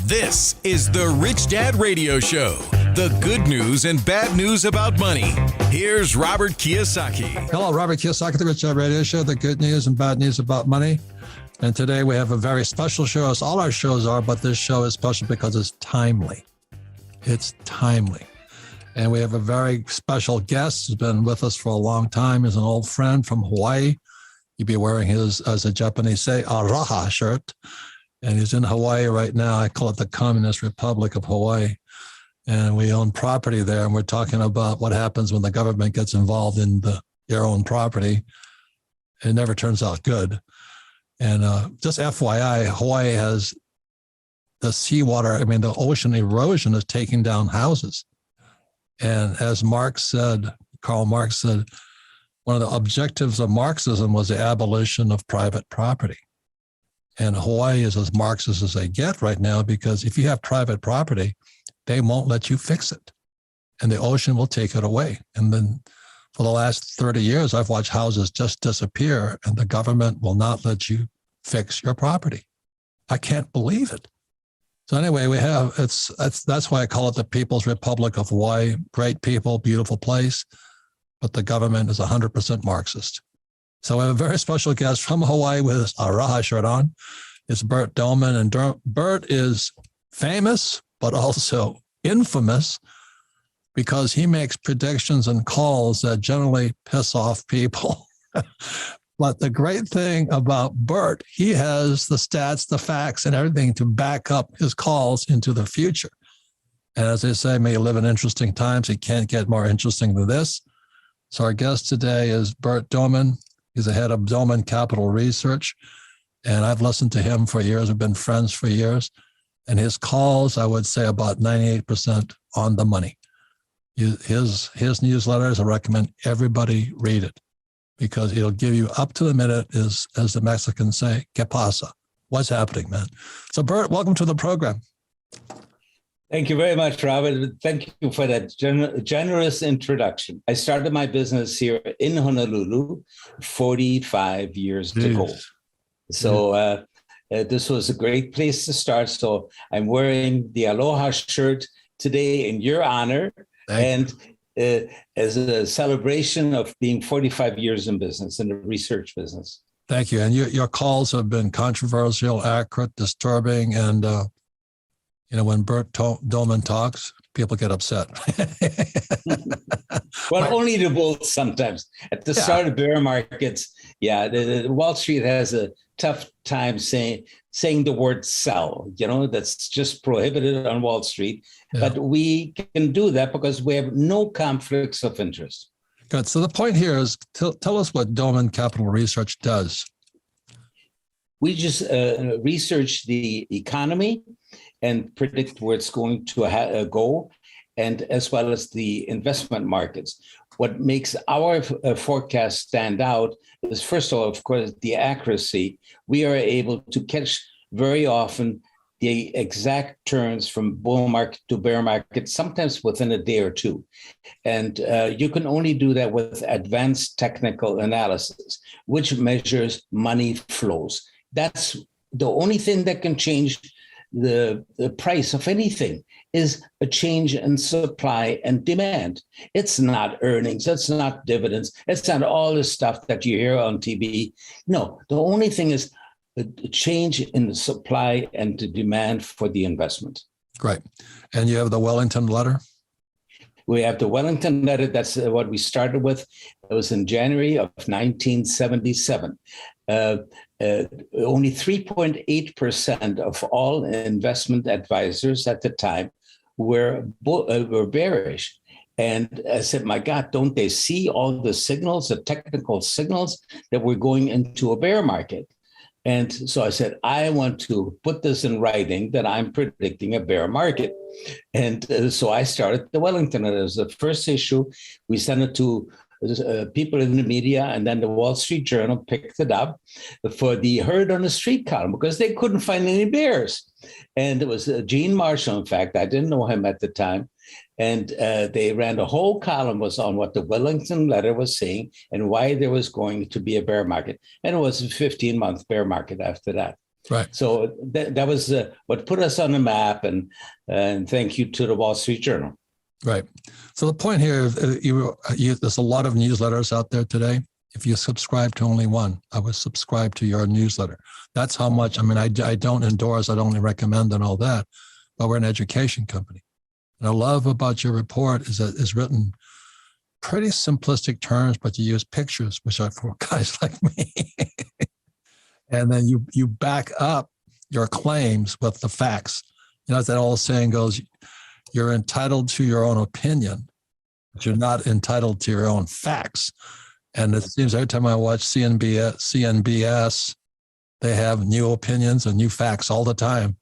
This is the Rich Dad Radio Show. The good news and bad news about money. Here's Robert Kiyosaki. Hello, Robert Kiyosaki, the Rich Dad Radio Show. The good news and bad news about money. And today we have a very special show, as all our shows are, but this show is special because it's timely. It's timely. And we have a very special guest who's been with us for a long time. He's an old friend from Hawaii. He'd be wearing his, as the Japanese say, araha shirt. And he's in Hawaii right now. I call it the Communist Republic of Hawaii. And we own property there. And we're talking about what happens when the government gets involved in your own property. It never turns out good. And just FYI, Hawaii has the seawater, the ocean erosion is taking down houses. And as Karl Marx said, one of the objectives of Marxism was the abolition of private property. And Hawaii is as Marxist as they get right now, because if you have private property, they won't let you fix it. And the ocean will take it away. And then for the last 30 years, I've watched houses just disappear, and the government will not let you fix your property. I can't believe it. So anyway, that's why I call it the People's Republic of Hawaii. Great people, beautiful place, but the government is 100% Marxist. So I have a very special guest from Hawaii with his araha shirt on. It's Bert Doman. And Bert is famous, but also infamous, because he makes predictions and calls that generally piss off people. But the great thing about Bert, he has the stats, the facts, and everything to back up his calls into the future. And as they say, may you live in interesting times. It can't get more interesting than this. So our guest today is Bert Doman. He's the head of Doman Capital Research. And I've listened to him for years. We've been friends for years. And his calls, I would say about 98% on the money. His newsletters, I recommend everybody read it, because it'll give you up to the minute, as the Mexicans say, ¿qué pasa? What's happening, man? So Bert, welcome to the program. Thank you very much, Robert. Thank you for that generous introduction. I started my business here in Honolulu 45 years ago. So this was a great place to start. So I'm wearing the Aloha shirt today in your honor. As a celebration of being 45 years in business, in the research business. Thank you. And your calls have been controversial, accurate, disturbing, and when Bert Doman talks, people get upset. Well, only the bulls sometimes. At the start of bear markets, the Wall Street has a tough time saying the word sell. That's just prohibited on Wall Street. Yeah. But we can do that because we have no conflicts of interest. Good. So the point here is, tell us what Doman Capital Research does. We just research the economy and predict where it's going to go, and as well as the investment markets. What makes our forecast stand out is, first of all, of course, the accuracy. We are able to catch very often the exact turns from bull market to bear market, sometimes within a day or two. And you can only do that with advanced technical analysis, which measures money flows. That's the only thing that can change the price of anything, is a change in supply and demand. It's not earnings, it's not dividends, it's not all the stuff that you hear on TV. No, the only thing is a change in the supply and the demand for the investment. Great. And you have the Wellington letter? We have the Wellington letter. That's what we started with. It was in January of 1977. Only 3.8% of all investment advisors at the time were bearish. And I said, my God, don't they see all the signals, the technical signals, that we're going into a bear market? And so I said, I want to put this in writing that I'm predicting a bear market. And so I started the Wellington. It was the first issue. We sent it to people in the media, and then the Wall Street Journal picked it up for the Herd on the Street column because they couldn't find any bears. And it was Gene Marshall, in fact. I didn't know him at the time. And they ran the whole column was on what the Wellington letter was saying and why there was going to be a bear market. And it was a 15-month bear market after that. Right. So that was what put us on the map, and thank you to the Wall Street Journal. Right. So the point here, there's a lot of newsletters out there today. If you subscribe to only one, I would subscribe to your newsletter. That's how much, I mean, I don't endorse, I don't recommend and all that, but we're an education company. And I love about your report is that it's written pretty simplistic terms, but you use pictures, which are for guys like me. And then you back up your claims with the facts. You know, as that old saying goes, you're entitled to your own opinion, but you're not entitled to your own facts. And it seems every time I watch CNBS, they have new opinions and new facts all the time.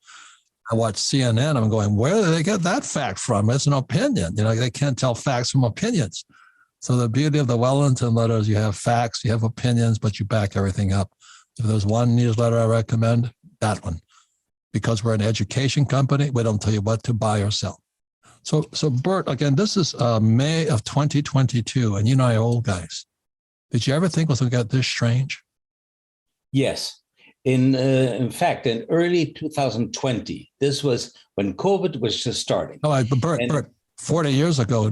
I watch CNN, I'm going, where do they get that fact from? It's an opinion. You know, they can't tell facts from opinions. So the beauty of the Wellington letter is you have facts, you have opinions, but you back everything up. If there's one newsletter I recommend, that one. Because we're an education company, we don't tell you what to buy or sell. So Bert, again, this is May of 2022, and you and I are old guys. Did you ever think it was going to get this strange? Yes. In fact, in early 2020, this was when COVID was just starting. No, Bert, 40 years ago,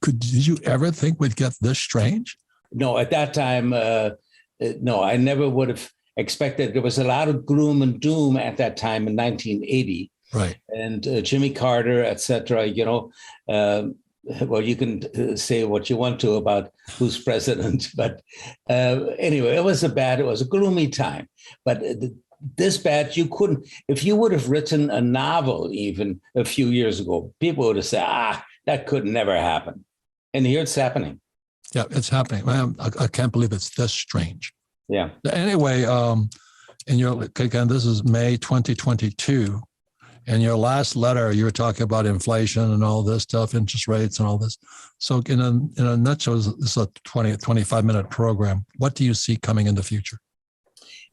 did you ever think we'd get this strange? No, at that time, no, I never would have expected. There was a lot of gloom and doom at that time in 1980. Right. And Jimmy Carter, et cetera, you know, well, you can say what you want to about who's president, but anyway, it was a gloomy time. But this bad, you couldn't, if you would have written a novel even a few years ago, people would have said, that could never happen. And here it's happening. Yeah, it's happening. Man, I can't believe it's this strange. Yeah. Anyway, again, this is May 2022. In your last letter, you were talking about inflation and all this stuff, interest rates and all this. So in a nutshell, this is a 25-minute program. What do you see coming in the future?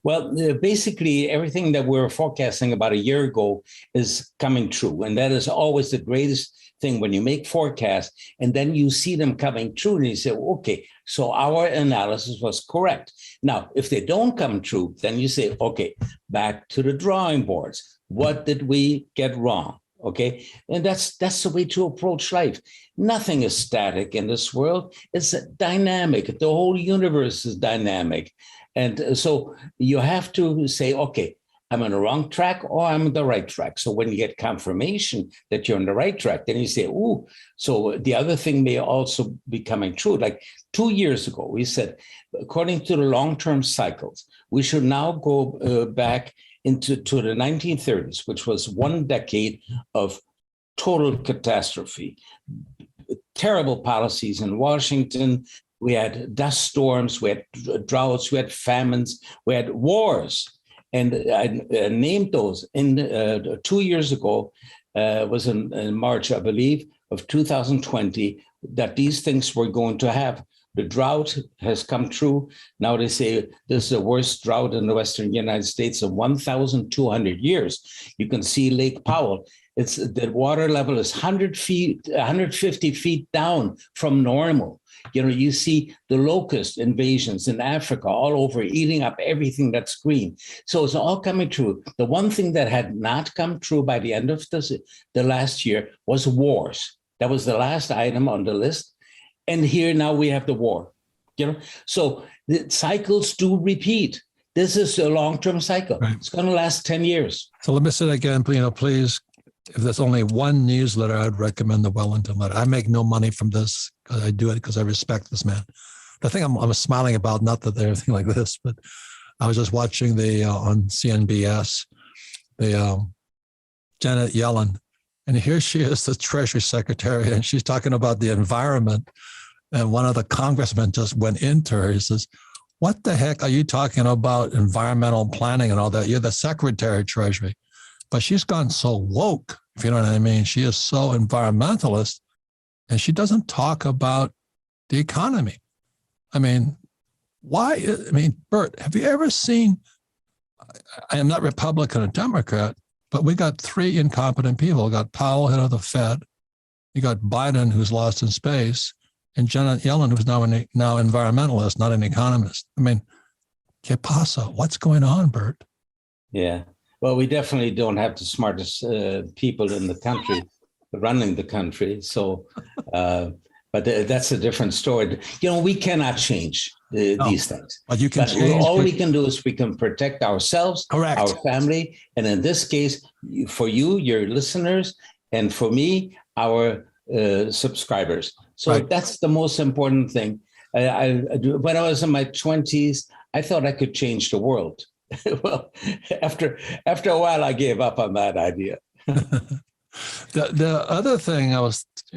Well, basically, everything that we were forecasting about a year ago is coming true. And that is always the greatest thing when you make forecasts and then you see them coming true and you say, okay, so our analysis was correct. Now, if they don't come true, then you say, okay, back to the drawing boards. What did we get wrong? Okay. And that's the way to approach life. Nothing is static in this world. It's dynamic. The whole universe is dynamic. And so you have to say, okay, I'm on the wrong track or I'm on the right track. So when you get confirmation that you're on the right track, then you say, ooh, so the other thing may also be coming true. Like 2 years ago, we said, according to the long-term cycles, we should now go back to the 1930s, which was 1 decade of total catastrophe, terrible policies in Washington. We had dust storms, we had droughts, we had famines, we had wars. And I named those in 2 years ago, was in March, I believe, of 2020, that these things were going to have. The drought has come true. Now they say this is the worst drought in the Western United States in 1,200 years. You can see Lake Powell. The water level is 150 feet down from normal. You know, you see the locust invasions in Africa all over, eating up everything that's green. So it's all coming true. The one thing that had not come true by the end of the last year was wars. That was the last item on the list. And here now we have the war, you know. So the cycles do repeat. This is a long-term cycle. Right. It's going to last 10 years. So let me say it again, please. If there's only one newsletter, I'd recommend the Wellington letter. I make no money from this. I do it because I respect this man. The thing I'm smiling about, not that they're anything like this, but I was just watching on CNBS, Janet Yellen. And here she is, the Treasury Secretary, and she's talking about the environment. And one of the congressmen just went into her. He says, what the heck are you talking about environmental planning and all that? You're the Secretary of Treasury. But she's gone so woke, if you know what I mean. She is so environmentalist, and she doesn't talk about the economy. I mean, why? I mean, Bert, have you ever seen, I am not Republican or Democrat, but we got 3 incompetent people. We got Powell, head of the Fed. You got Biden, who's lost in space, and Janet Yellen, who's now environmentalist, not an economist. I mean, ¿qué pasa? What's going on, Bert? Yeah. Well, we definitely don't have the smartest people in the country running the country. So, but that's a different story. You know, we cannot change these things. But you can change. All we can do is we can protect ourselves, correct, our family, and in this case, for you, your listeners, and for me, our subscribers. So right. That's the most important thing. When I was in my 20s, I thought I could change the world. Well, after a while, I gave up on that idea. The other thing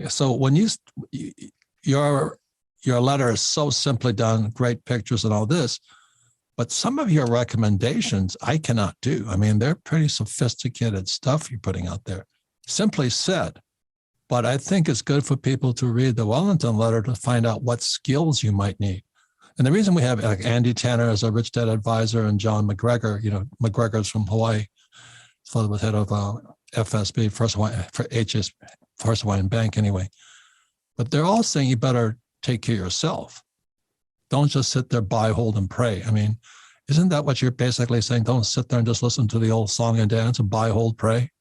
so when your letter is so simply done, great pictures and all this, but some of your recommendations I cannot do. I mean, they're pretty sophisticated stuff you're putting out there. Simply said, but I think it's good for people to read the Wellington letter to find out what skills you might need. And the reason we have like Andy Tanner as a Rich Dad advisor and John McGregor, McGregor's from Hawaii, his father was head of FSB, First Hawaiian Bank anyway. But they're all saying you better take care of yourself. Don't just sit there, buy, hold, and pray. I mean, isn't that what you're basically saying? Don't sit there and just listen to the old song and dance and buy, hold, pray.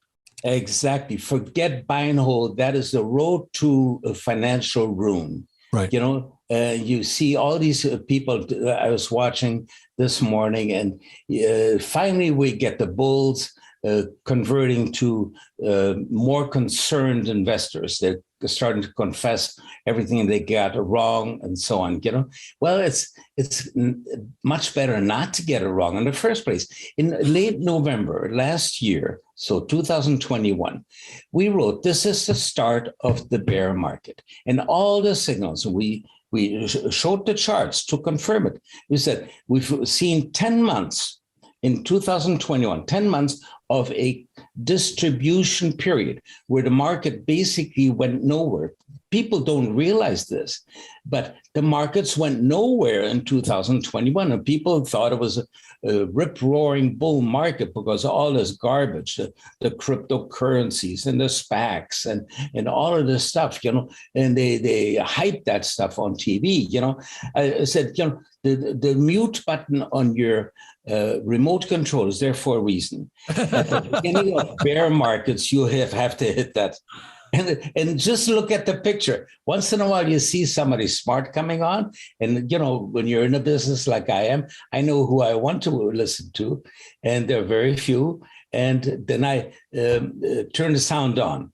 Exactly. Forget buy and hold. That is the road to financial ruin. Right. You see all these people I was watching this morning, and finally we get the bulls converting to more concerned investors. They're starting to confess everything they got wrong and so on. Well, it's much better not to get it wrong in the first place. In late November last year, so 2021, we wrote, this is the start of the bear market. And all the signals, we showed the charts to confirm it. We said, we've seen 10 months in 2021, 10 months of a distribution period where the market basically went nowhere. People don't realize this, but the markets went nowhere in 2021, and people thought it was a rip-roaring bull market because of all this garbage, the cryptocurrencies and the SPACs and all of this stuff, and they hyped that stuff on TV. I said, the mute button on your remote control is there for a reason. At the beginning of bear markets, you have to hit that. And just look at the picture. Once in a while, you see somebody smart coming on. And, when you're in a business like I am, I know who I want to listen to. And there are very few. And then I turn the sound on,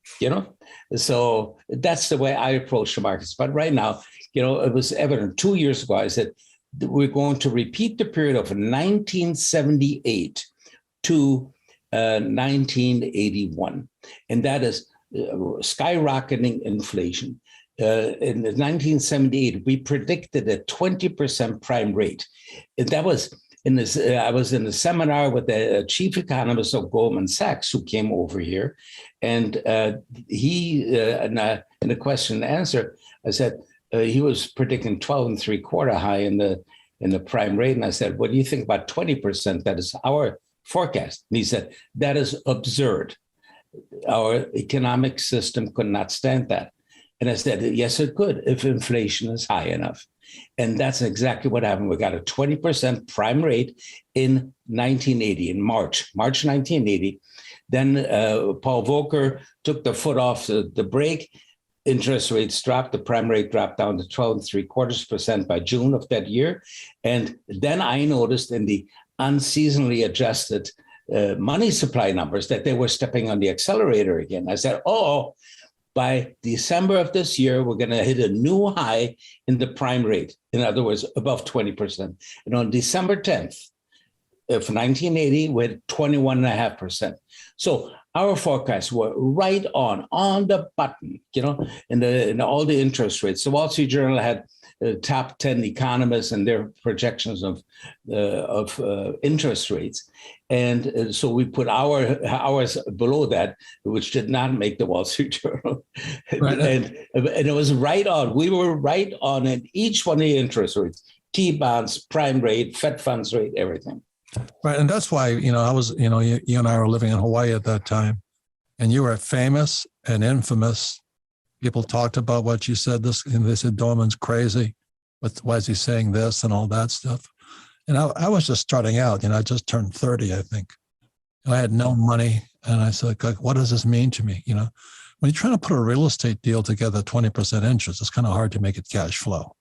So that's the way I approach the markets. But right now, it was evident 2 years ago, I said, we're going to repeat the period of 1978 to 1981. And that is skyrocketing inflation. In 1978, we predicted a 20% prime rate. And that was in this. I was in a seminar with the chief economist of Goldman Sachs, who came over here, and he in the question and answer, I said he was predicting 12.75 high in the prime rate, and I said, "What do you think about 20%? That is our forecast." And he said, "That is absurd. Our economic system could not stand that." And I said, yes, it could if inflation is high enough. And that's exactly what happened. We got a 20% prime rate in 1980, in March 1980. Then Paul Volcker took the foot off the brake. Interest rates dropped. The prime rate dropped down to 12.75% by June of that year. And then I noticed in the unseasonally adjusted money supply numbers that they were stepping on the accelerator again. I said, by December of this year, we're going to hit a new high in the prime rate. In other words, above 20%. And on December 10th of 1980, we had 21.5%. So our forecasts were right on the button, in all the interest rates. The Wall Street Journal had top 10 economists and their projections of interest rates. And so we put ours below that, which did not make the Wall Street Journal. Right. and it was right on. We were right on in each one of the interest rates, T-bonds, prime rate, Fed funds rate, everything. Right. And that's why, I was, you and I were living in Hawaii at that time, and you were famous and infamous. People talked about what you said. And they said, Dorman's crazy. Why is he saying this and all that stuff? And I was just starting out. I just turned 30, I think. I had no money. And I said, like, what does this mean to me? You know, when you're trying to put a real estate deal together, 20% interest, it's kind of hard to make it cash flow.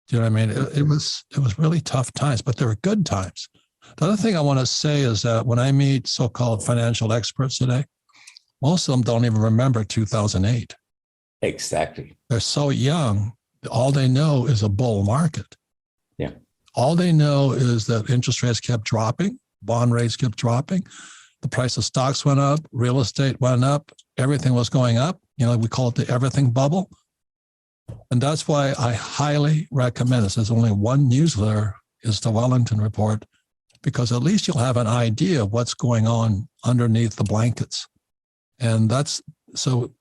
Do you know what I mean? It was really tough times, but there were good times. The other thing I want to say is that when I meet so-called financial experts today, most of them don't even remember 2008. Exactly. They're so young. All they know is a bull market. Yeah. All they know is that interest rates kept dropping, bond rates kept dropping, the price of stocks went up, real estate went up, everything was going up. You know, we call it the everything bubble. And that's why I highly recommend this. There's only one newsletter, is the Wellington Report, because at least you'll have an idea of what's going on underneath the blankets. And that's, so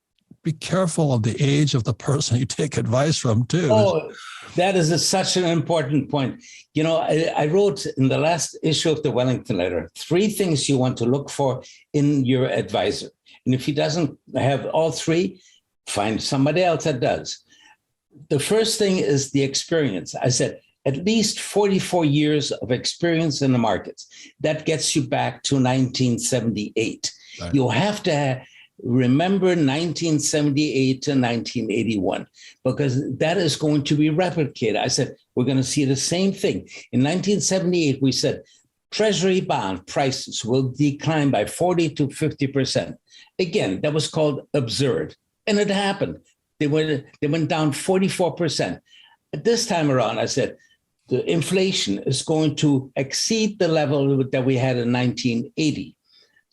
be careful of the age of the person you take advice from too. Oh, that is such an important point. You know, I wrote in the last issue of the Wellington Letter, 3 things you want to look for in your advisor. And if he doesn't have all 3, find somebody else that does. The first thing is the experience. I said, at least 44 years of experience in the markets. That gets you back to 1978. Right. You'll have to remember 1978 to 1981, because that is going to be replicated. I said, we're going to see the same thing. In 1978, we said, Treasury bond prices will decline by 40 to 50%. Again, that was called absurd. And it happened. They went down 44%. At this time around, I said, the inflation is going to exceed the level that we had in 1980.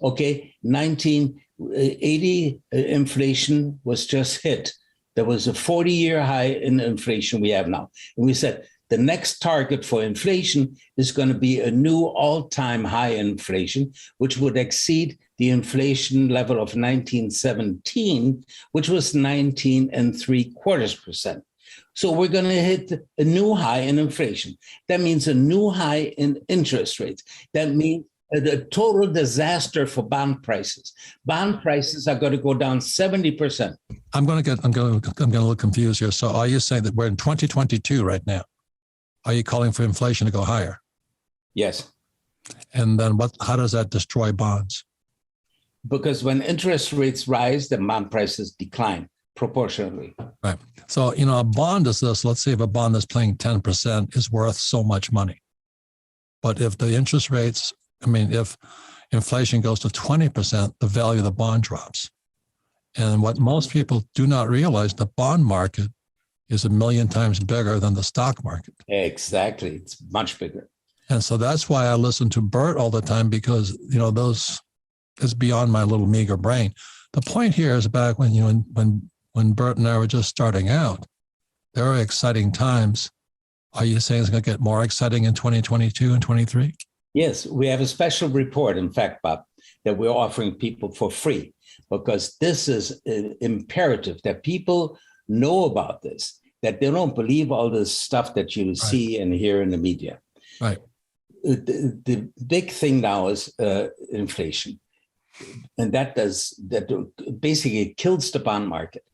Okay, 1980 inflation was just hit. There was a 40-year high in inflation we have now. And we said, the next target for inflation is going to be a new all-time high inflation, which would exceed the inflation level of 1917, which was 19.75%. So we're going to hit a new high in inflation. That means a new high in interest rates. That means a total disaster for bond prices. Bond prices are going to go down 70%. I'm going to look confused here. So are you saying that we're in 2022 right now? Are you calling for inflation to go higher? Yes. And then how does that destroy bonds? Because when interest rates rise, the bond prices decline proportionally. Right. So, you know, a bond is this. Let's say if a bond that's paying 10% is worth so much money. But if the interest rates, if inflation goes to 20%, the value of the bond drops. And what most people do not realize, the bond market is 1 million times bigger than the stock market. Exactly. It's much bigger. And so that's why I listen to Bert all the time, because, you know, those is beyond my little meager brain. The point here is back when, you know, when Bert and I were just starting out, there are exciting times. Are you saying it's going to get more exciting in 2022 and 23? Yes, we have a special report, in fact, Bob, that we're offering people for free, because this is imperative that people know about this, that they don't believe all this stuff that you see and hear in the media. Right. The big thing now is inflation. And that basically kills the bond market.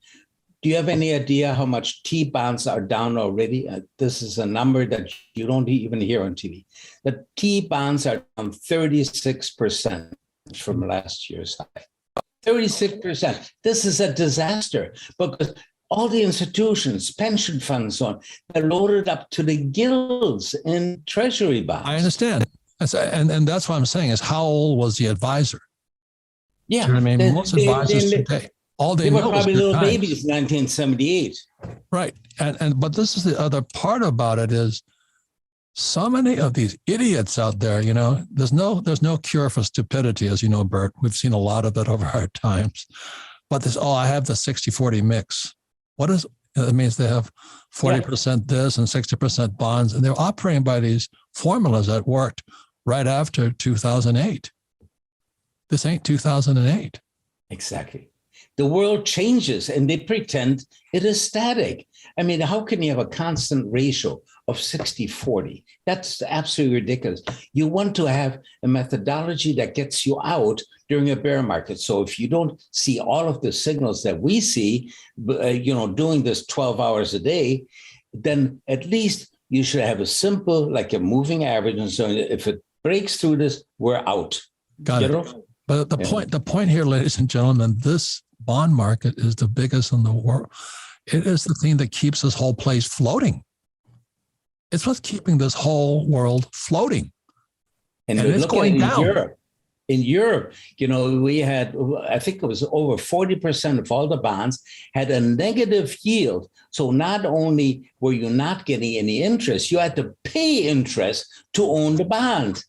Do you have any idea how much T bonds are down already? This is a number that you don't even hear on TV. The T bonds are down 36% from last year's high. 36%. This is a disaster, because all the institutions, pension funds, so on, they're loaded up to the gills in treasury bonds. I understand. And that's what I'm saying is, how old was the advisor? Yeah. Do you know what I mean? Most advisors today, all they were know probably is little babies in 1978. Right. But this is the other part about it is, so many of these idiots out there, you know, there's no cure for stupidity, as you know, Bert. We've seen a lot of it over our times. But this, I have the 60-40 mix. What is it? Means they have 40% this and 60% bonds, and they're operating by these formulas that worked right after 2008. This ain't 2008. Exactly. The world changes and they pretend it is static. I mean, how can you have a constant ratio of 60-40? That's absolutely ridiculous. You want to have a methodology that gets you out during a bear market. So if you don't see all of the signals that we see, doing this 12 hours a day, then at least you should have a simple, like a moving average. And so if it breaks through this, we're out. Got you it. know? But the point here, ladies and gentlemen, this bond market is the biggest in the world. It is the thing that keeps this whole place floating. It's what's keeping this whole world floating. And it's look going at down. In Europe, we had, I think it was over 40% of all the bonds had a negative yield. So not only were you not getting any interest, you had to pay interest to own the bond.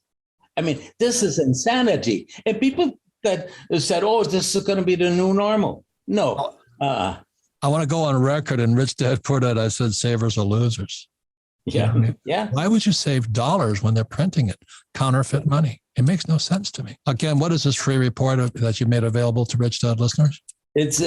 I mean, this is insanity. And people that said, oh, this is going to be the new normal. No. I want to go on record, and Rich Dad Poor Dad, I said savers are losers. Yeah. You know what I mean? Yeah. Why would you save dollars when they're printing it? Counterfeit money. It makes no sense to me. Again, what is this free report that you made available to Rich Dad listeners? It's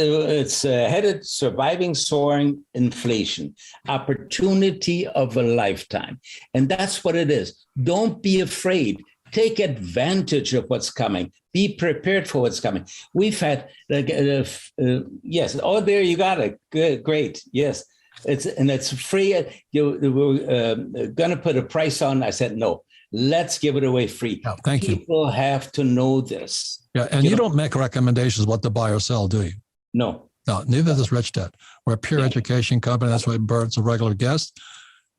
headed Surviving Soaring Inflation, Opportunity of a Lifetime. And that's what it is. Don't be afraid. Take advantage of what's coming. Be prepared for what's coming. We've had, yes. Oh, there you got it. Good, great. Yes. It's free. We're going to put a price on. I said, no, let's give it away free. Oh, thank you. People have to know this. Yeah. And you don't make recommendations what to buy or sell, do you? No. No, neither does Rich Dad. We're a pure education company. That's why Bert's a regular guest.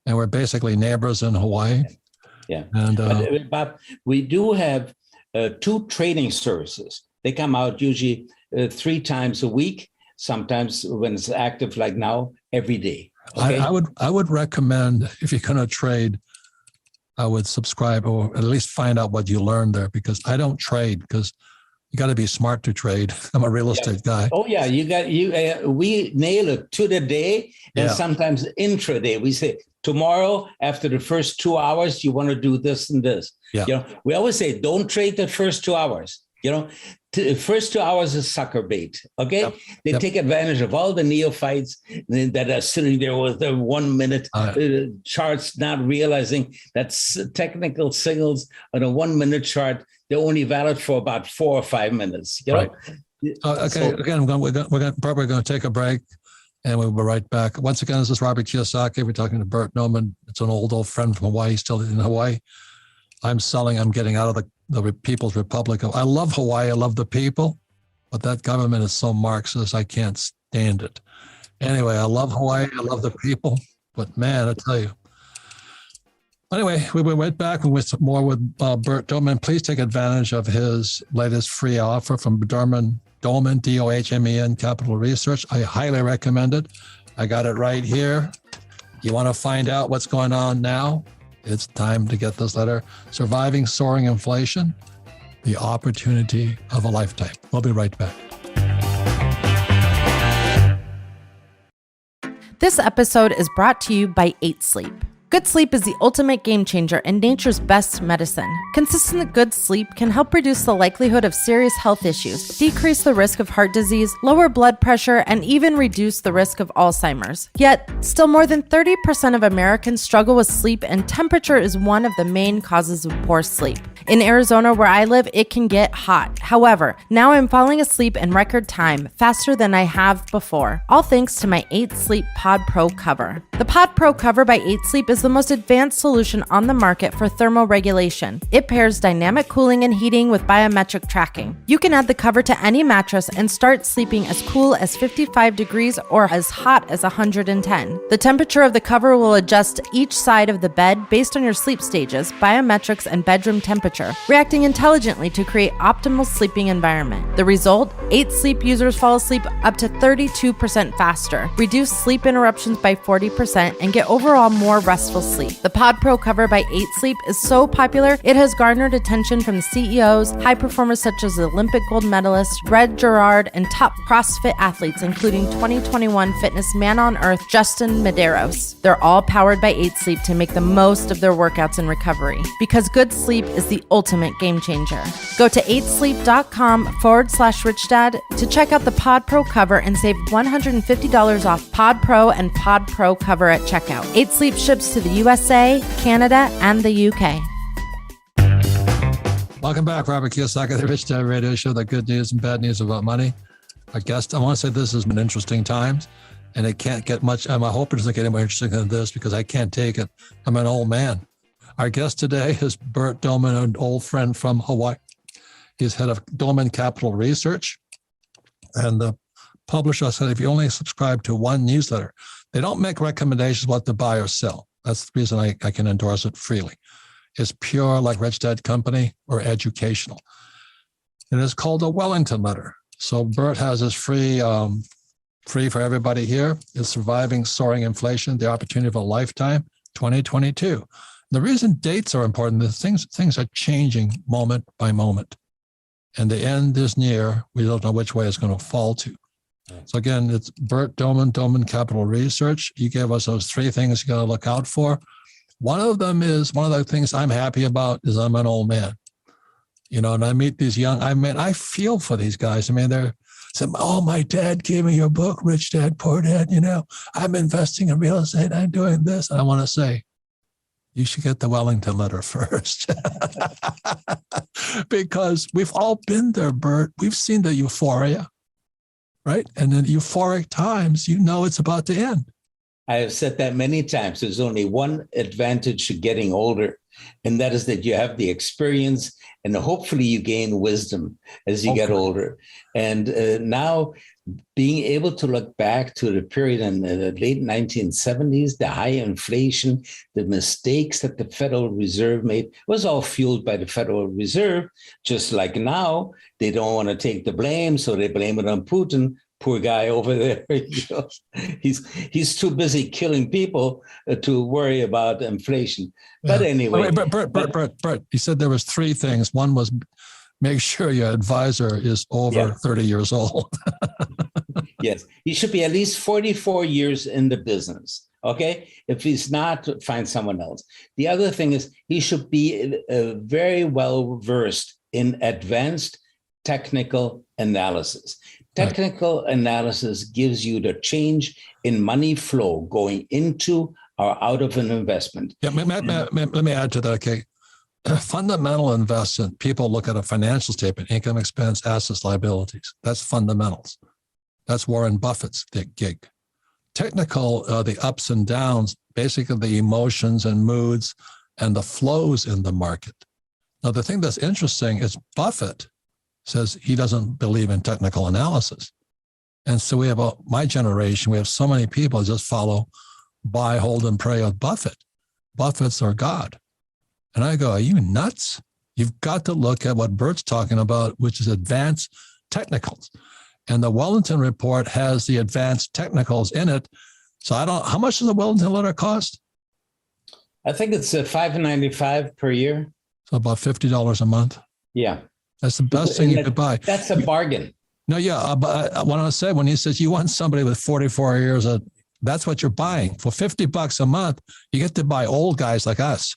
And we're basically neighbors in Hawaii. Yeah. And Bob, we do have 2 training services. They come out usually 3 times a week, sometimes when it's active like now, every day. Okay? I would recommend, if you're going to trade, I would subscribe or at least find out what you learned there, because I don't trade because you got to be smart to trade. I'm a real estate guy. Oh yeah, we nail it to the day, and sometimes intraday. We say tomorrow after the first 2 hours, you want to do this and this. Yeah. We always say don't trade the first 2 hours. The first 2 hours is sucker bait. Okay, they take advantage of all the neophytes that are sitting there with their 1 minute charts, not realizing that technical signals on a 1 minute chart, they're only valid for about 4 or 5 minutes. Right. Okay. Again, we're going to take a break, and we'll be right back. Once again, this is Robert Kiyosaki. We're talking to Bert Noman. It's an old friend from Hawaii, still in Hawaii. I'm getting out of the People's Republic. I love Hawaii. I love the people, but that government is so Marxist. I can't stand it. Anyway, I love Hawaii. I love the people, but man, I tell you. Anyway, we went right back with more with Bert Doman. Please take advantage of his latest free offer from Doman, Dohmen, Capital Research. I highly recommend it. I got it right here. You want to find out what's going on now? It's time to get this letter. Surviving Soaring Inflation, the Opportunity of a Lifetime. We'll be right back. This episode is brought to you by 8 Sleep. Good sleep is the ultimate game changer and nature's best medicine. Consistent good sleep can help reduce the likelihood of serious health issues, decrease the risk of heart disease, lower blood pressure, and even reduce the risk of Alzheimer's. Yet, still more than 30% of Americans struggle with sleep, and temperature is one of the main causes of poor sleep. In Arizona, where I live, it can get hot. However, now I'm falling asleep in record time, faster than I have before, all thanks to my 8 Sleep Pod Pro cover. The Pod Pro cover by 8 Sleep is the most advanced solution on the market for thermoregulation. It pairs dynamic cooling and heating with biometric tracking. You can add the cover to any mattress and start sleeping as cool as 55 degrees or as hot as 110. The temperature of the cover will adjust each side of the bed based on your sleep stages, biometrics, and bedroom temperature, reacting intelligently to create optimal sleeping environment. The result? 8 Sleep users fall asleep up to 32% faster, reduce sleep interruptions by 40%, and get overall more restful sleep. The Pod Pro cover by 8 Sleep is so popular, it has garnered attention from CEOs, high performers such as Olympic gold medalist Red Gerard, and top CrossFit athletes, including 2021 fitness man on earth Justin Medeiros. They're all powered by 8 Sleep to make the most of their workouts and recovery, because good sleep is the ultimate game changer. Go to 8sleep.com/richdad to check out the Pod Pro cover and save $150 off Pod Pro and Pod Pro cover at checkout. 8 Sleep ships to the USA, Canada, and the UK. Welcome back, Robert Kiyosaki, the Rich Dad Radio Show, the good news and bad news about money. Our guest, I want to say this has been interesting times, and it can't get much, I hope it doesn't get any more interesting than this because I can't take it. I'm an old man. Our guest today is Bert Doman, an old friend from Hawaii. He's head of Dolman Capital Research. And the publisher said, if you only subscribe to one newsletter, they don't make recommendations what to buy or sell. That's the reason I can endorse it freely. It's pure like Rich Dad Company or educational. And it's called a Wellington Letter. So Bert has this free for everybody here. It's Surviving Soaring Inflation, the Opportunity of a Lifetime, 2022. The reason dates are important is things are changing moment by moment. And the end is near. We don't know which way it's going to fall to. So again, it's Bert Dolman Capital Research. He gave us those three things you got to look out for. One of the things I'm happy about is I'm an old man. And I meet these I feel for these guys. They're saying, oh, my dad gave me your book, Rich Dad, Poor Dad. I'm investing in real estate. I'm doing this. And I want to say, you should get the Wellington Letter first. Because we've all been there, Bert. We've seen the euphoria, right? And in euphoric times, it's about to end. I have said that many times. There's only one advantage to getting older, and that is that you have the experience and hopefully you gain wisdom as you get older. And now being able to look back to the period in the late 1970s, the high inflation, the mistakes that the Federal Reserve made was all fueled by the Federal Reserve. Just like now, they don't want to take the blame, so they blame it on Putin. Poor guy over there. He's too busy killing people to worry about inflation. But anyway. Bert, you said there was three things. One was make sure your advisor is over 30 years old. Yes, he should be at least 44 years in the business. Okay, if he's not, find someone else. The other thing is he should be very well versed in advanced technical analysis. Technical analysis gives you the change in money flow going into or out of an investment. Yeah, let me add to that. Okay, fundamental investment. People look at a financial statement: income, expense, assets, liabilities. That's fundamentals. That's Warren Buffett's gig. Technical, the ups and downs, basically the emotions and moods and the flows in the market. Now, the thing that's interesting is Buffett says he doesn't believe in technical analysis. And so we have my generation, we have so many people just follow, buy, hold, and pray with Buffett. Buffett's our God. And I go, are you nuts? You've got to look at what Bert's talking about, which is advanced technicals. And the Wellington report has the advanced technicals in it. So how much does the Wellington letter cost? I think it's $5.95 per year. So about $50 a month. Yeah. That's the best thing you could buy. That's a bargain. No, yeah. But I want to say, when he says you want somebody with 44 years, that's what you're buying. For $50 a month, you get to buy old guys like us.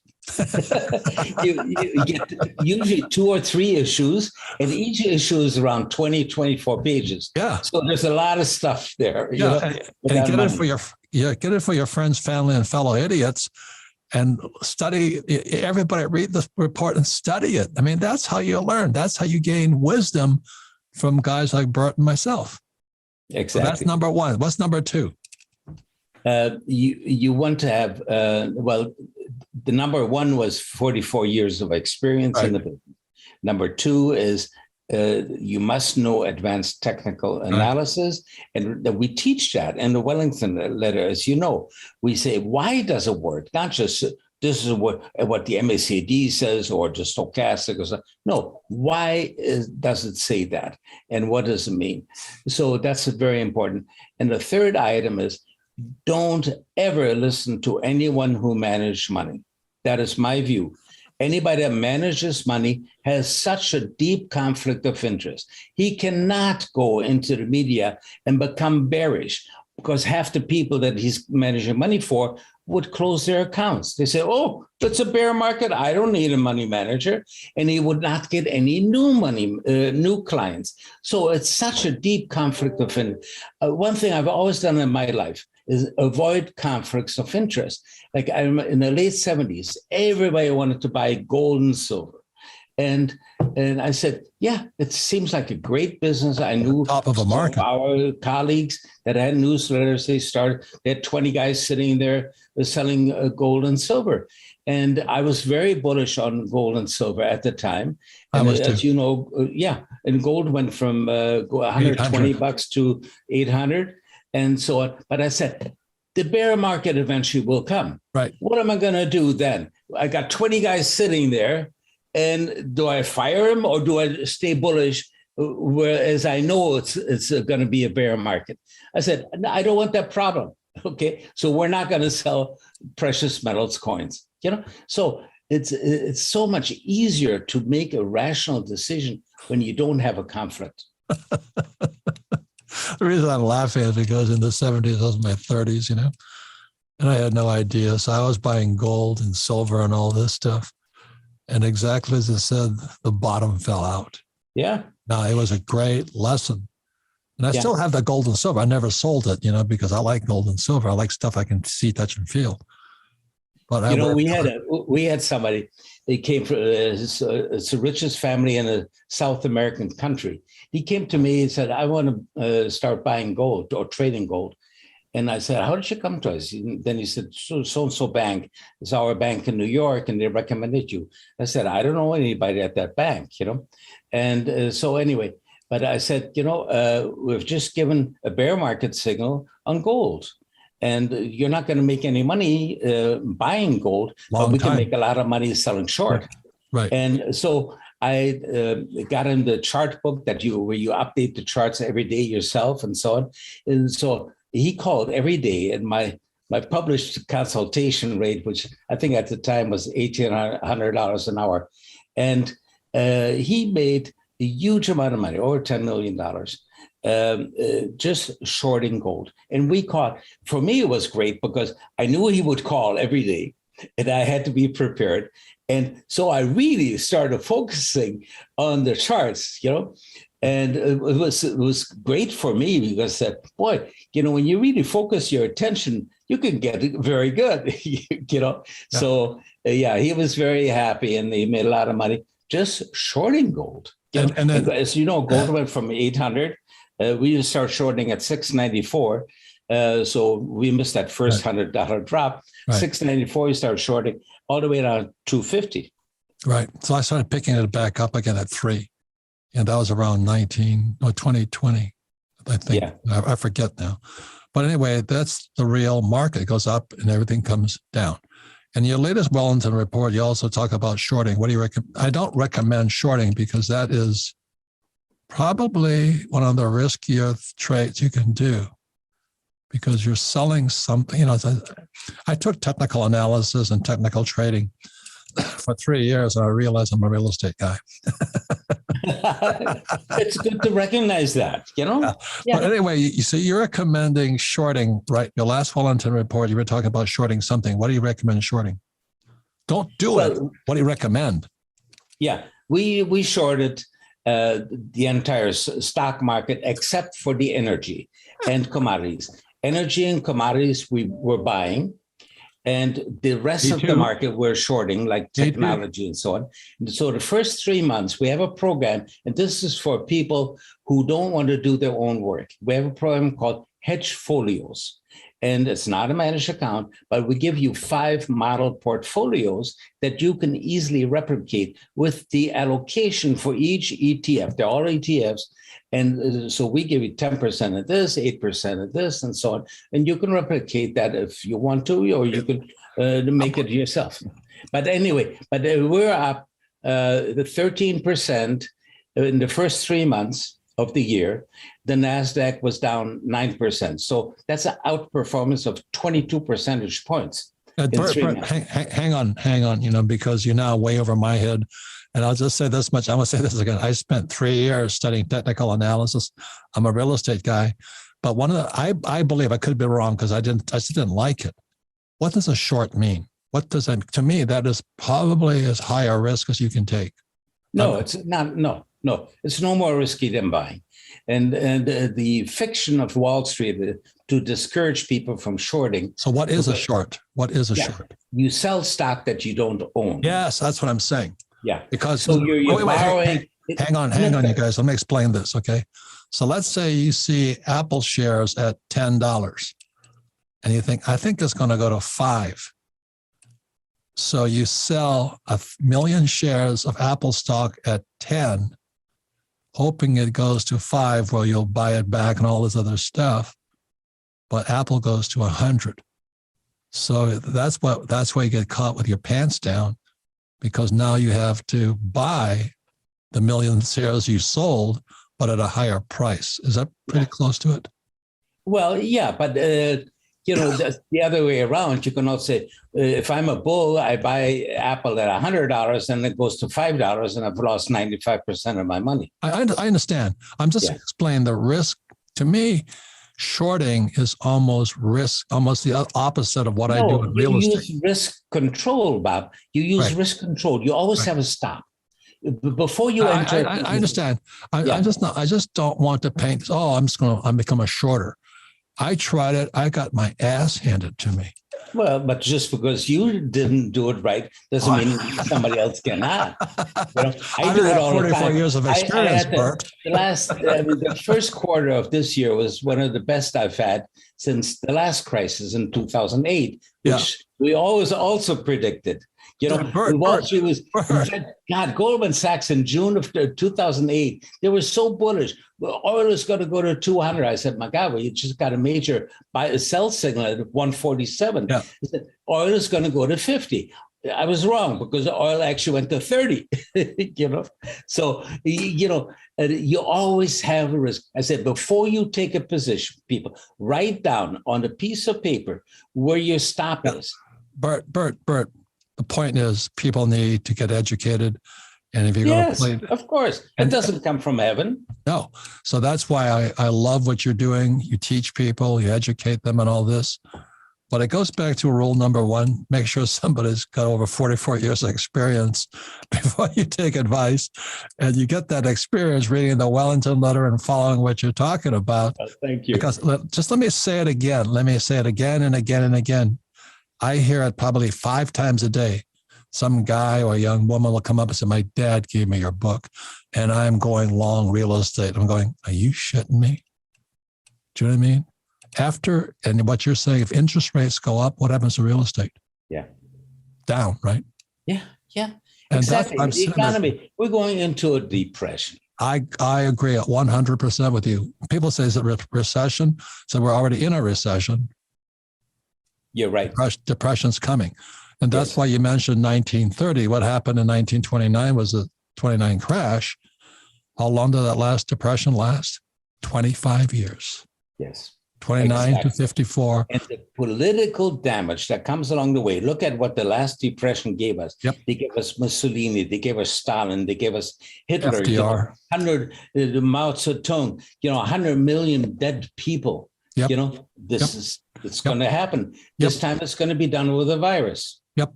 you get usually 2 or 3 issues, and each issue is around 20, 24 pages. Yeah. So there's a lot of stuff there. Yeah. And get it for your friends, family, and fellow idiots. And study, everybody read the report and study it. That's how you learn. That's how you gain wisdom from guys like Bert and myself. Exactly. So that's number one. What's number two? You want to have, the number one was 44 years of experience in the business. Number two is you must know advanced technical analysis. And we teach that in the Wellington letter, as you know. We say, why does it work? Not just this is what the MACD says or the stochastic or something. No, why does it say that? And what does it mean? So that's very important. And the third item is don't ever listen to anyone who manages money. That is my view. Anybody that manages money has such a deep conflict of interest. He cannot go into the media and become bearish, because half the people that he's managing money for would close their accounts. They say, oh, it's a bear market. I don't need a money manager. And he would not get any new clients. So it's such a deep conflict of interest. One thing I've always done in my life is avoid conflicts of interest. Like in the late 70s, everybody wanted to buy gold and silver. And I said, yeah, it seems like a great business. I knew top of a market. Our colleagues that had newsletters, they had 20 guys sitting there selling gold and silver. And I was very bullish on gold and silver at the time. I And was as too. you know, and gold went from $120 to 800 and so on. But I said, the bear market eventually will come. Right. What am I going to do then? I got 20 guys sitting there. And do I fire him or do I stay bullish? Whereas I know it's going to be a bear market. I said, no, I don't want that problem. Okay, so we're not going to sell precious metals coins. So it's so much easier to make a rational decision when you don't have a conflict. The reason I'm laughing is because in the 70s, I was in my 30s, and I had no idea. So I was buying gold and silver and all this stuff. And exactly as I said, the bottom fell out. Yeah. Now, it was a great lesson. And I still have the gold and silver. I never sold it, because I like gold and silver. I like stuff I can see, touch, and feel. But we had somebody, they came from, it's the richest family in a South American country. He came to me and said, I want to start buying gold or trading gold. And I said, how did you come to us? And then he said, so-and-so bank is our bank in New York, and they recommended you. I said, I don't know anybody at that bank, And so anyway, but I said, we've just given a bear market signal on gold. And you're not going to make any money buying gold, but we can make a lot of money selling short. Right. And so I got in the chart book where you update the charts every day yourself and so on. And so he called every day, and my published consultation rate, which I think at the time was $1,800 an hour. And he made a huge amount of money, over $10 million, just shorting gold. And for me, it was great because I knew he would call every day and I had to be prepared. And so I really started focusing on the charts, And it was great for me because, boy, when you really focus your attention, you can get it very good, Yeah. So, he was very happy and he made a lot of money just shorting gold. And then, as you know, gold went from 800. We start shorting at 694. So we missed that first $100 drop. Right. 694, you start shorting all the way down to 250. Right. So I started picking it back up again at 3. And that was around 2020, I think. Yeah. I forget now. But anyway, that's the real market. It goes up and everything comes down. And your latest Wellington report, you also talk about shorting. What do you recommend? I don't recommend shorting because that is probably one of the riskier trades you can do because you're selling something. I took technical analysis and technical trading for 3 years, and I realized I'm a real estate guy. It's good to recognize that, Yeah. But anyway, you're recommending shorting, right? Your last Wellington report, you were talking about shorting something. What do you recommend shorting? Don't do it. What do you recommend? Yeah, we shorted the entire stock market except for the energy and commodities. Energy and commodities we were buying. And the rest of the market we're shorting, like technology and so on. And so the first 3 months, we have a program, and this is for people who don't want to do their own work. We have a program called Hedge Folios. And it's not a managed account, but we give you 5 model portfolios that you can easily replicate with the allocation for each ETF. They're all ETFs. And so we give you 10% of this, 8% of this, and so on. And you can replicate that if you want to, or you can make it yourself. But anyway, we're up the 13% in the first 3 months of the year. The NASDAQ was down 9%. So that's an outperformance of 22 percentage points. Hang on, because you're now way over my head. And I'll just say this much. I'm going to say this again. I spent 3 years studying technical analysis. I'm a real estate guy. But I believe, I could be wrong because I just didn't like it. What does a short mean? What does that, to me, that is probably as high a risk as you can take. No, it's not. No, it's no more risky than buying. And the fiction of Wall Street to discourage people from shorting. So what is a short? What is a short? You sell stock that you don't own. Yes, that's what I'm saying. Yeah. Because so you're borrowing. Hang on, you guys. Let me explain this, okay? So let's say you see Apple shares at $10 and you think, I think it's going to go to $5. So you sell 1,000,000 shares of Apple stock at 10, hoping it goes to 5 where you'll buy it back and all this other stuff. But Apple goes to 100. So that's why you get caught with your pants down, because now you have to buy the 1,000,000 shares you sold, but at a higher price. Is that pretty close to it? Well, yeah, but the other way around. You can also say, if I'm a bull, I buy Apple at $100 and it goes to $5, and I've lost 95% of my money. I understand. I'm just explaining the risk. To me, shorting is almost the opposite of what I do in real estate. You use risk control, Bob. You use risk control. You always have a stop. Before you enter. I understand. I just don't want to paint. I'm become a shorter. I tried it. I got my ass handed to me. Well, but just because you didn't do it right doesn't mean somebody else cannot. I do it all the time. 44 years of experience, Bert. The first quarter of this year was one of the best I've had since the last crisis in 2008, which we always also predicted. Wall Street was, God, Goldman Sachs in June of 2008, they were so bullish. Well, oil is going to go to 200. I said, my God, well, you just got a major sell signal at 147. Yeah. I said, oil is going to go to 50. I was wrong, because oil actually went to 30, So, you always have a risk. I said, before you take a position, people, write down on a piece of paper where your stop is. Bert. The point is, people need to get educated. And if you're going to play, of course, it doesn't come from heaven. No. So that's why I love what you're doing. You teach people, you educate them and all this. But it goes back to rule number 1, make sure somebody's got over 44 years of experience before you take advice. And you get that experience reading the Wellington letter and following what you're talking about. Thank you. Because just let me say it again. Let me say it again and again and again. I hear it probably 5 times a day. Some guy or a young woman will come up and say, my dad gave me your book, and I'm going long real estate. I'm going, are you shitting me? Do you know what I mean? And what you're saying, if interest rates go up, what happens to real estate? Yeah. Down, right? Yeah. And exactly. The economy, we're going into a depression. I agree 100% with you. People say, is it recession? So we're already in a recession. You're right. Depression's coming. And that's why you mentioned 1930. What happened in 1929 was the 29 crash. How long did that last depression last? 25 years. Yes. 29 to 54. And the political damage that comes along the way. Look at what the last depression gave us. Yep. They gave us Mussolini. They gave us Stalin. They gave us Hitler. FDR. 100, Mao Zedong, 100 million dead people. Yep. It's going to happen. This time it's going to be done with a virus. Yep.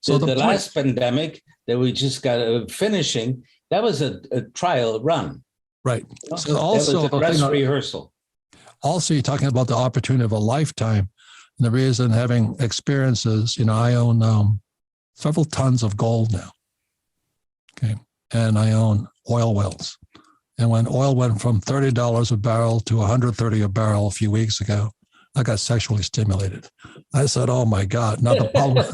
So the last pandemic that we just got finishing, that was a trial run. Right. So also that was a dress rehearsal. Also, you're talking about the opportunity of a lifetime. And the reason having experiences, I own several tons of gold now. Okay. And I own oil wells. And when oil went from $30 a barrel to $130 a barrel a few weeks ago, I got sexually stimulated. I said, "Oh my God!" Now the problem,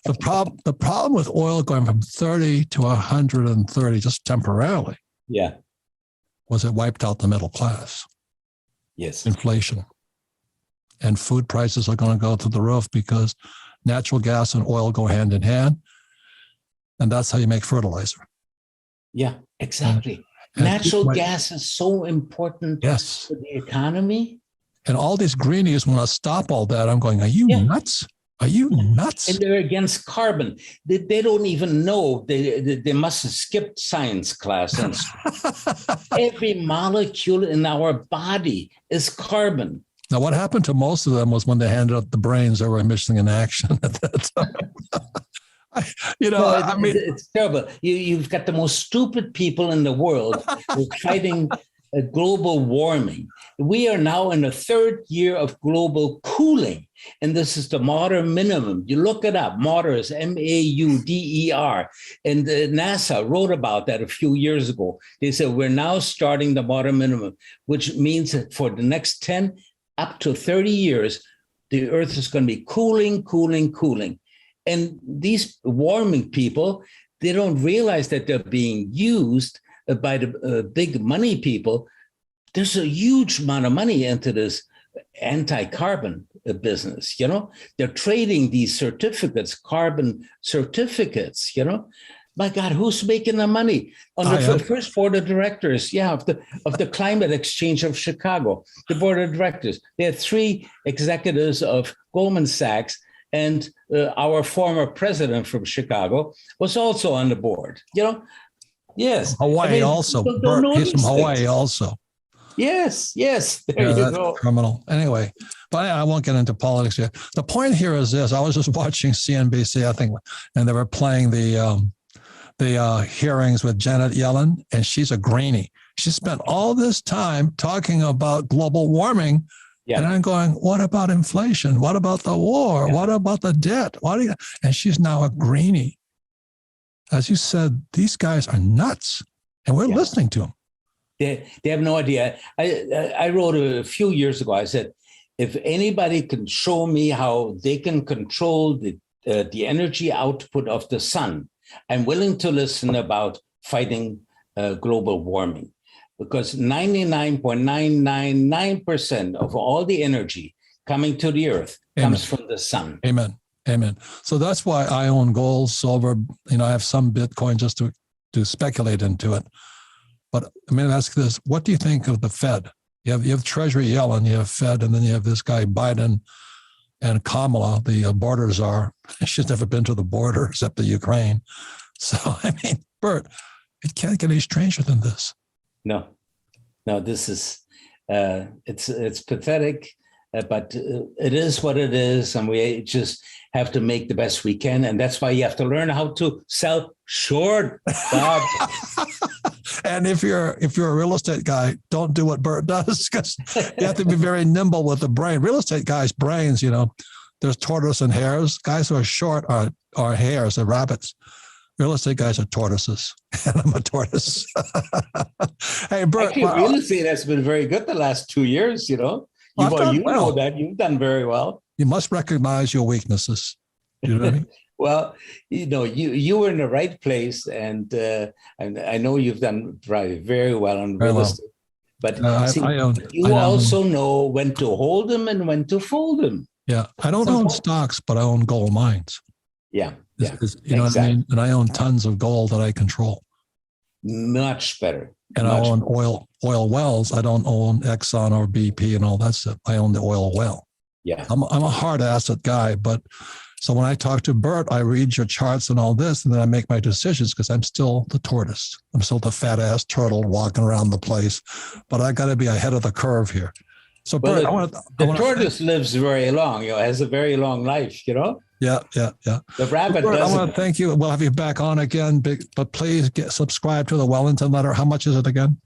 the problem with oil going from 30 to 130 just temporarily, was it wiped out the middle class. Yes, inflation, and food prices are going to go through the roof because natural gas and oil go hand in hand, and that's how you make fertilizer. Yeah, exactly. And natural gas is so important for the economy. And all these greenies want to stop all that. I'm going, are you nuts? Are you nuts? And they're against carbon. They don't even know. They must have skipped science class. And every molecule in our body is carbon. Now, what happened to most of them was when they handed out the brains, they were missing in action at that time. It's terrible. You've got the most stupid people in the world fighting global warming. We are now in the 3rd year of global cooling, and this is the modern minimum. You look it up. Mauders is MAUDER, and NASA wrote about that a few years ago. They said we're now starting the modern minimum, which means that for the next 10 up to 30 years, the Earth is going to be cooling. And these warming people, they don't realize that they're being used by the big money people. There's a huge amount of money into this anti-carbon business. They're trading these certificates, carbon certificates. My God, who's making the money? On the first board of directors, of the Climate Exchange of Chicago, the board of directors, they had 3 executives of Goldman Sachs, and our former president from Chicago was also on the board. Yes. Hawaii also. Bert, he's from Hawaii also. Yes. There you go. Criminal. Anyway, but I won't get into politics here. The point here is this. I was just watching CNBC, I think, and they were playing the hearings with Janet Yellen, and she's a greenie. She spent all this time talking about global warming. Yeah. And I'm going, what about inflation? What about the war? Yeah. What about the debt? And she's now a greenie. As you said, these guys are nuts, and we're listening to them. They have no idea. I wrote a few years ago, I said, if anybody can show me how they can control the energy output of the sun, I'm willing to listen about fighting global warming, because 99.999% of all the energy coming to the earth comes from the sun. Amen. So that's why I own gold, silver. I have some Bitcoin just to speculate into it. But I'm going to ask this: what do you think of the Fed? You have Treasury Yellen, you have Fed, and then you have this guy Biden and Kamala, the border czar. She's never been to the border except the Ukraine. So, Bert, it can't get any stranger than this. No, this is, it's pathetic, but it is what it is. And we just have to make the best we can. And that's why you have to learn how to sell short, Bob. And if you're a real estate guy, don't do what Bert does, because you have to be very nimble with the brain. Real estate guys' brains, there's tortoise and hares. Guys who are short are hares, are rabbits. Real estate guys are tortoises, and I'm a tortoise. Hey, Bert. Actually, real estate has been very good the last 2 years, know that. You've done very well. You must recognize your weaknesses. You know what I mean? Well, you were in the right place, and I know you've done very well on real estate. But you also know when to hold them and when to fold them. Yeah, I don't own stocks, but I own gold mines. Yeah. You know what I mean? And I own tons of gold that I control. Much better. And I own oil wells. I don't own Exxon or BP and all that stuff. I own the oil well. Yeah. I'm a hard asset guy, but so when I talk to Bert, I read your charts and all this, and then I make my decisions because I'm still the tortoise. I'm still the fat ass turtle walking around the place, but I got to be ahead of the curve here. So Bert, the tortoise lives very long. Has a very long life. Yeah. The rabbit Bert, doesn't. I want to thank you. We'll have you back on again, but please subscribe to the Wellington Letter. How much is it again?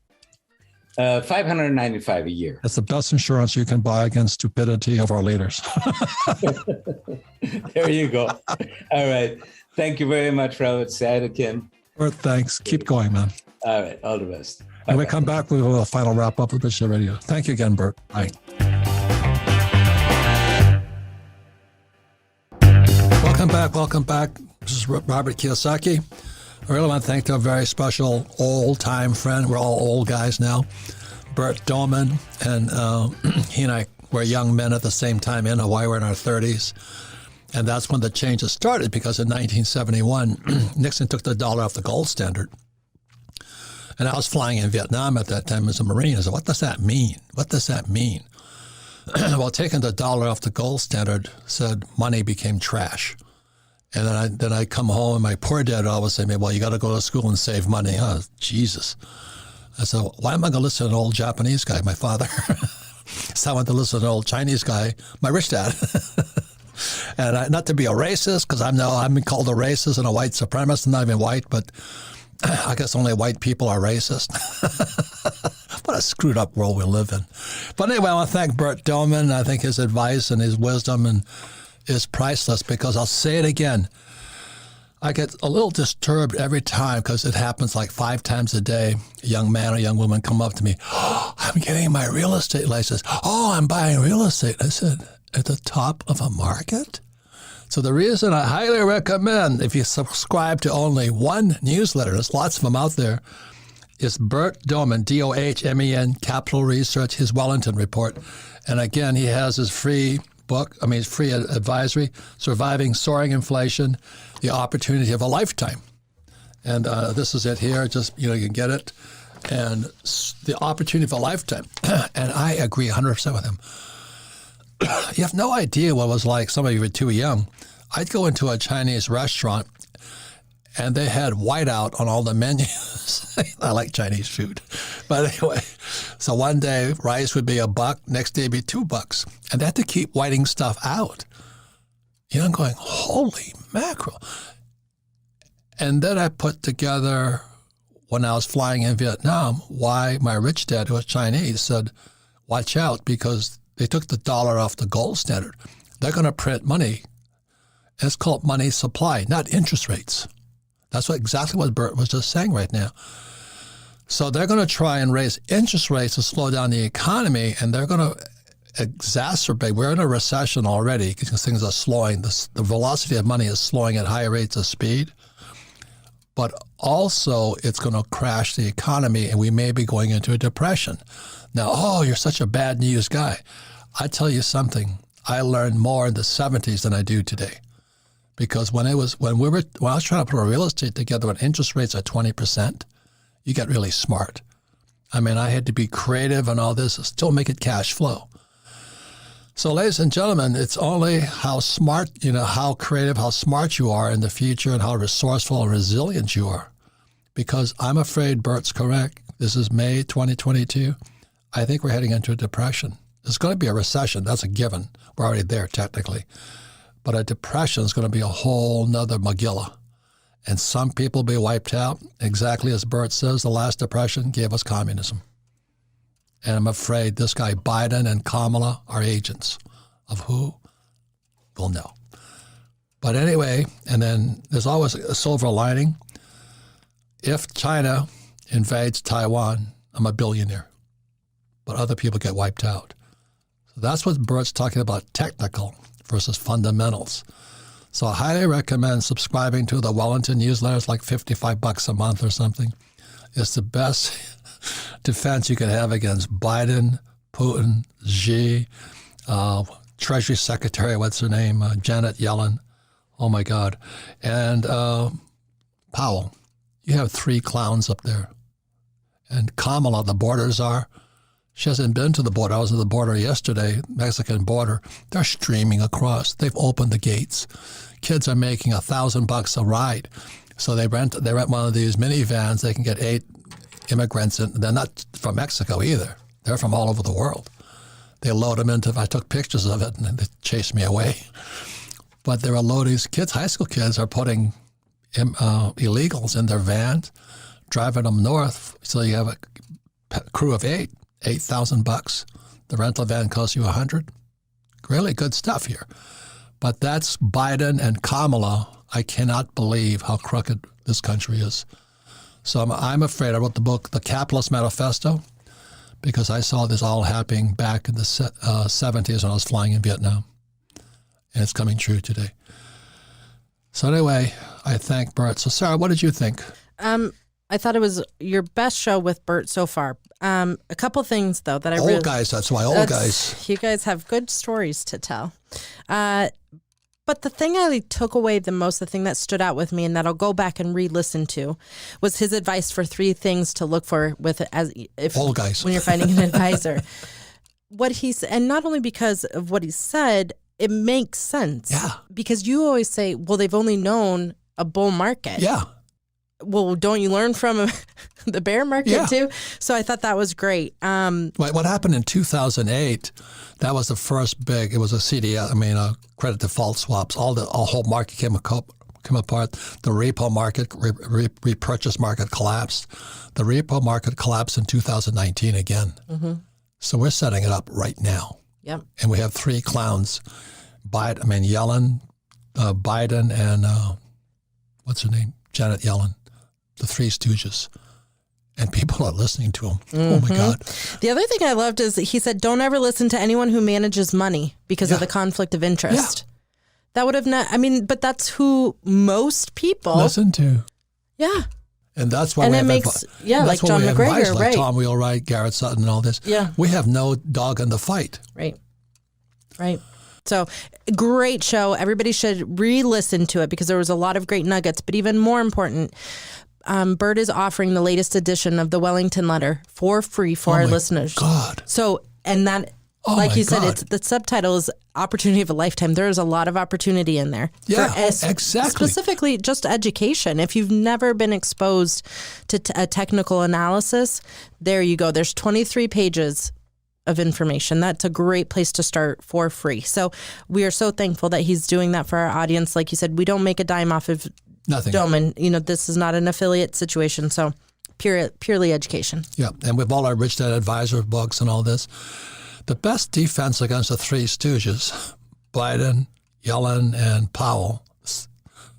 $595 a year. That's the best insurance you can buy against stupidity of our leaders. There you go. All right. Thank you very much, Robert. Say it again. Bert, thanks. Keep going, man. All right. All the best. When we come back, we will a final wrap up of the show radio. Thank you again, Bert. Bye. Welcome back. This is Robert Kiyosaki. I really want to thank a very special old-time friend. We're all old guys now. Bert Doman, and he and I were young men at the same time in Hawaii. We're in our 30s. And that's when the changes started, because in 1971, Nixon took the dollar off the gold standard. And I was flying in Vietnam at that time as a Marine. I said, what does that mean? What does that mean? Well, taking the dollar off the gold standard said money became trash. And then I come home, and my poor dad always say to me, well, you got to go to school and save money. Oh, Jesus. I said, why am I going to listen to an old Japanese guy, my father? So I went to listen to an old Chinese guy, my rich dad. And not to be a racist, because I'm called a racist and a white supremacist. I'm not even white, but I guess only white people are racist. What a screwed up world we live in. But anyway, I want to thank Bert Doman. I think his advice and his wisdom is priceless, because I'll say it again. I get a little disturbed every time, because it happens like 5 times a day. A young man or young woman come up to me. Oh, I'm getting my real estate license. Oh, I'm buying real estate. I said, at the top of a market? So the reason I highly recommend, if you subscribe to only one newsletter, there's lots of them out there, is Bert Dohmen, D-O-H-M-E-N, Capital Research, his Wellington Report. And again, he has his free book, his free advisory, Surviving Soaring Inflation, The Opportunity of a Lifetime. And this is it here, just, you can get it. And The Opportunity of a Lifetime. And I agree 100% with him. You have no idea what it was like. Some of you were too young. I'd go into a Chinese restaurant, and they had whiteout on all the menus. I like Chinese food. But anyway, so one day rice would be $1, next day it'd be $2. And they had to keep whiting stuff out. I'm going, holy mackerel. And then I put together, when I was flying in Vietnam, why my rich dad, who was Chinese, said, watch out, because they took the dollar off the gold standard. They're going to print money. And it's called money supply, not interest rates. That's exactly what Bert was just saying right now. So they're going to try and raise interest rates to slow down the economy, and they're going to exacerbate. We're in a recession already because things are slowing. The velocity of money is slowing at higher rates of speed. But also it's going to crash the economy, and we may be going into a depression. Now, you're such a bad news guy. I tell you something. I learned more in the 70s than I do today. Because when I was trying to put a real estate together when interest rates are 20%, you get really smart. I had to be creative and all this, still make it cash flow. So ladies and gentlemen, it's only how smart, how creative, how smart you are in the future and how resourceful and resilient you are. Because I'm afraid Bert's correct. This is May 2022. I think we're heading into a depression. There's going to be a recession. That's a given. We're already there technically. But a depression is going to be a whole nother Megillah. And some people will be wiped out. Exactly as Bert says, the last depression gave us communism. And I'm afraid this guy Biden and Kamala are agents of who? We'll know. But anyway, and then there's always a silver lining. If China invades Taiwan, I'm a billionaire. But other people get wiped out. So that's what Bert's talking about, technical versus fundamentals. So I highly recommend subscribing to the Wellington newsletter. It's like $55 a month or something. It's the best defense you can have against Biden, Putin, Xi, Treasury Secretary, what's her name, Janet Yellen. Oh my God. And Powell. You have 3 clowns up there. And Kamala, the border czar, she hasn't been to the border. I was at the border yesterday, Mexican border. They're streaming across. They've opened the gates. Kids are making $1,000 a ride. So they rent one of these minivans. They can get 8 immigrants in. They're not from Mexico either. They're from all over the world. They load them into, I took pictures of it and they chased me away. But there are loading kids, high school kids are putting illegals in their vans, driving them north. So you have a crew of 8. $8,000. The rental van costs you $100. Really good stuff here. But that's Biden and Kamala. I cannot believe how crooked this country is. So I'm afraid. I wrote the book, The Capitalist Manifesto, because I saw this all happening back in the 70s when I was flying in Vietnam. And it's coming true today. So anyway, I thank Bert. So Sarah, what did you think? I thought it was your best show with Bert so far. A couple things, though, that I really... Old guys, that's why old guys. You guys have good stories to tell. But the thing I took away the most, the thing that stood out with me and that I'll go back and re-listen to, was his advice for 3 things to look for old guys when you're finding an advisor. And not only because of what he said, it makes sense. Yeah. Because you always say, well, they've only known a bull market. Yeah. Well, don't you learn from the bear market too? So I thought that was great. What happened in 2008, that was the first big, it was a CDS, credit default swaps. A whole market came apart. The repo market, repurchase market collapsed. The repo market collapsed in 2019 again. Mm-hmm. So we're setting it up right now. Yep. And we have 3 clowns, Yellen, Biden, and what's her name? Janet Yellen. The 3 Stooges. And people are listening to him. Mm-hmm. Oh, my God. The other thing I loved is that he said, don't ever listen to anyone who manages money because of the conflict of interest. That would have not, I mean, but that's who most people listen to. Yeah. And that's why and we it have makes, like John McGregor, like right? Tom Wheelwright, Garrett Sutton, and all this. Yeah. We have no dog in the fight. Right. So great show. Everybody should re-listen to it because there was a lot of great nuggets. But even more important, Bert is offering the latest edition of the Wellington Letter for free for our listeners. God. So, and that, like you said, it's the subtitle is Opportunity of a Lifetime. There is a lot of opportunity in there. Yeah, exactly. Specifically just education. If you've never been exposed to a technical analysis, there you go. There's 23 pages of information. That's a great place to start for free. So we are so thankful that he's doing that for our audience. Like you said, we don't make a dime off of nothing. Doman. This is not an affiliate situation. So purely education. Yeah. And with all our Rich Dad Advisor books and all this, the best defense against the three stooges, Biden, Yellen, and Powell,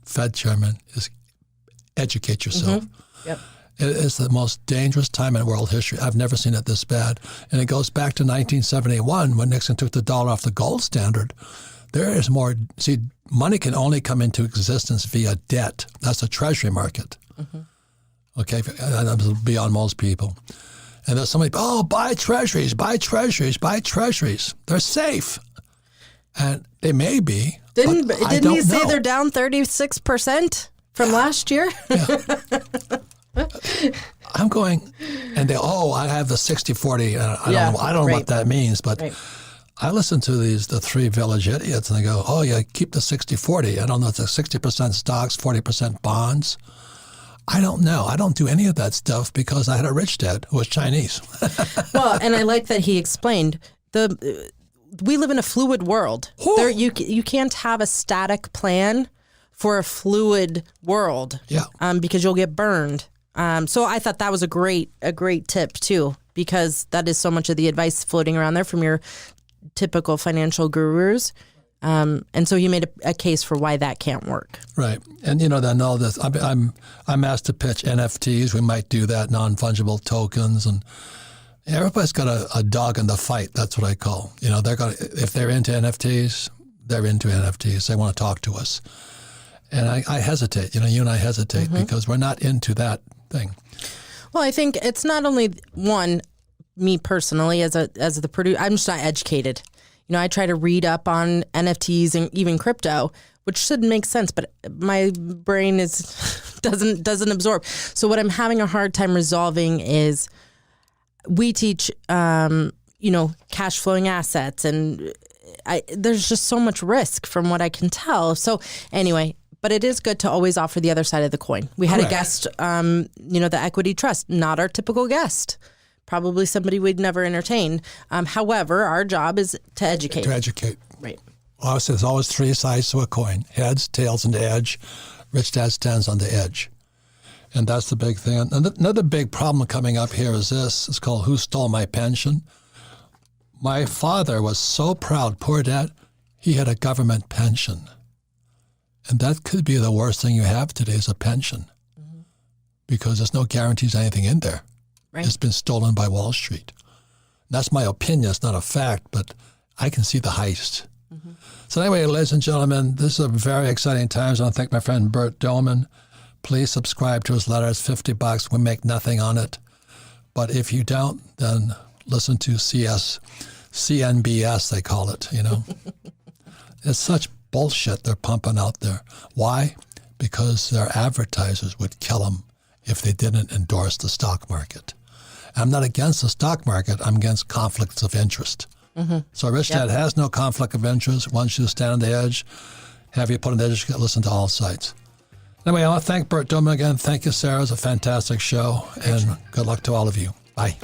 Fed chairman, is educate yourself. Mm-hmm. Yep. It is the most dangerous time in world history. I've never seen it this bad. And it goes back to 1971 when Nixon took the dollar off the gold standard. There is more. See, money can only come into existence via debt. That's the treasury market. Mm-hmm. Okay? That's beyond most people. And there's somebody, buy treasuries, buy treasuries, buy treasuries. They're safe. And they may be. Didn't he say they're down 36% from last year? Yeah. I'm going, and they, I have the 60-40. I don't know what that means, but I listen to the three village idiots, and they go, keep the 60-40. I don't know if it's 60% stocks, 40% bonds. I don't know. I don't do any of that stuff because I had a rich dad who was Chinese. Well, and I like that he explained we live in a fluid world. There, you can't have a static plan for a fluid world. Yeah. Because you'll get burned. So I thought that was a great tip too, because that is so much of the advice floating around there from your typical financial gurus. And so he made a case for why that can't work. Right. And then all this, I'm asked to pitch NFTs. We might do that, non-fungible tokens, and everybody's got a dog in the fight. That's what I call. If they're into NFTs, they're into NFTs. They want to talk to us. And I hesitate, you and I hesitate because we're not into that thing. Well, I think it's not only me personally as the producer, I'm just not educated. I try to read up on NFTs and even crypto, which should make sense, but my brain doesn't absorb. So what I'm having a hard time resolving is we teach, cash flowing assets, and there's just so much risk from what I can tell. So anyway, but it is good to always offer the other side of the coin. We had a guest, the Equity Trust, not our typical guest. Probably somebody we'd never entertain. However, our job is to educate. To educate. Right. Well, there's always three sides to a coin: heads, tails, and edge. Rich Dad stands on the edge. And that's the big thing. Another big problem coming up here is this. It's called Who Stole My Pension? My father was so proud, poor dad, he had a government pension. And that could be the worst thing you have today is a pension. Mm-hmm. Because there's no guarantees anything in there. Right. It's been stolen by Wall Street. That's my opinion. It's not a fact, but I can see the heist. Mm-hmm. So anyway, ladies and gentlemen, this is a very exciting times. I want to thank my friend Bert Doman. Please subscribe to his letter. It's $50. We make nothing on it. But if you don't, then listen to CNBS, they call it, It's such bullshit they're pumping out there. Why? Because their advertisers would kill them if they didn't endorse the stock market. I'm not against the stock market. I'm against conflicts of interest. Mm-hmm. So Rich Dad has no conflict of interest. Wants you to stand on the edge, have you put on the edge, listen to all sides. Anyway, I want to thank Bert Doman again. Thank you, Sarah. It's a fantastic show. And good luck to all of you. Bye.